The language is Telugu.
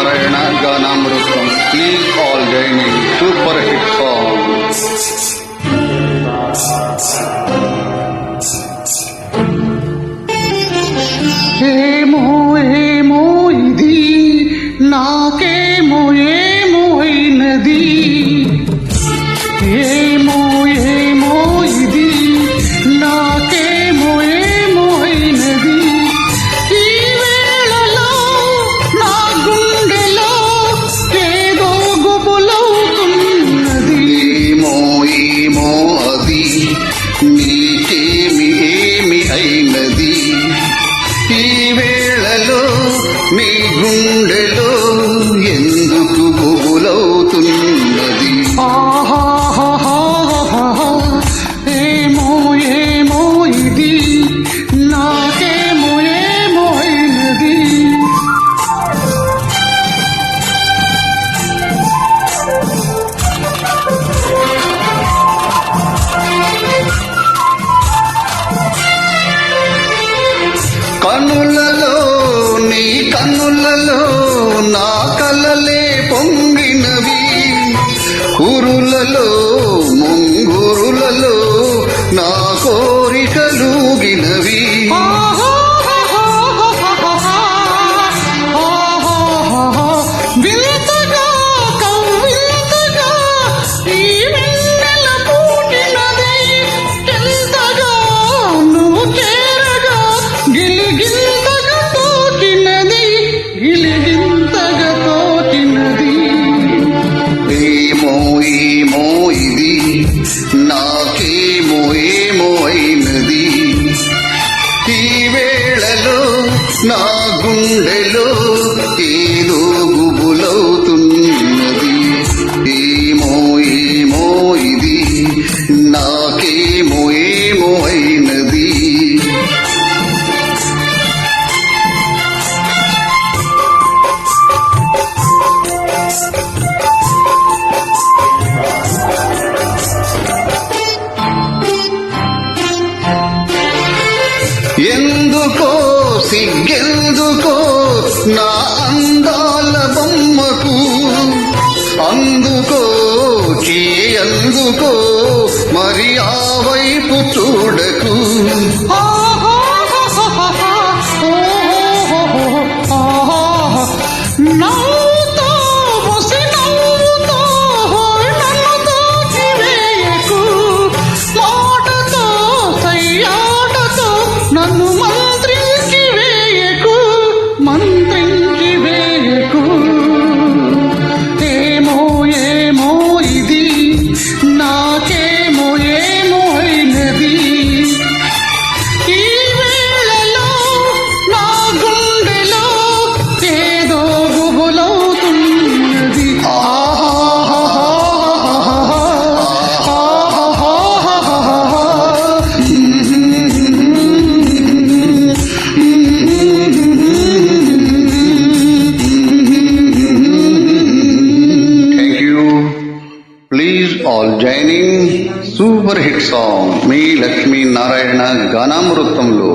నారాయణ గానామృతం. Please all join in super hit song. ఏమో ఏమో ఇది నాకేమో ఏమో అయినది, ఏమో ఏమో ఇది నాకేమో ఏమో అయినది. ఈ వేళలో నా గుండెలో ఏదో గుబులవుతున్నది. ఏమో ఏమో అది నీకేమి ఏమి అయినది. ఈ వేళలో నీ గుండెలో ఎందుకు గుబులవుతున్నది. ఆహాహాహాహా, ఏమో ఏమో ఇది నాకేమో ఏమో అయినది. కనులలో నీ కన్నులలో నా కలలే పొంగినవి. కురులలో ముంగురులలో నా కోరికలుగినవి. వింతగా కవ్వింతగా ఈ వెన్నెల పూటినది. ఎంతగా నువ్వు చేరగా గిలిగింతగా తోచినది, గిలిగింతగా తోచినది. ఏమో ఏమో ఇది నాకేమో ఏమో అయినది. ఈ వేళలో నా గుండెలో ఏదో గుబులవుతున్నది. ఏమో ఏమో ఇది నాకేమో ఏమో అయినది. ఎందుకో సిగ్గెందుకో నా అందాల బొమ్మకు, అందుకో అందుకో మరి ఆ వైపు చూడకు. నవ్వుతో ముసి నవ్వుతో నన్ను తోచివేయకు, మాటతో సయ్యాటతో నన్ను మంత్రించి వేయకు, మంత్రించి వేయకు. ఏమో ఏమో ఇది నాకేమో ఏమో అయినది. ఈ వేళలో నా గుండెలో ఏదో గుబులవుతున్నది. Thank you. Please all joining super hit song మీ లక్ష్మీ నారాయణ గానామృతంలో.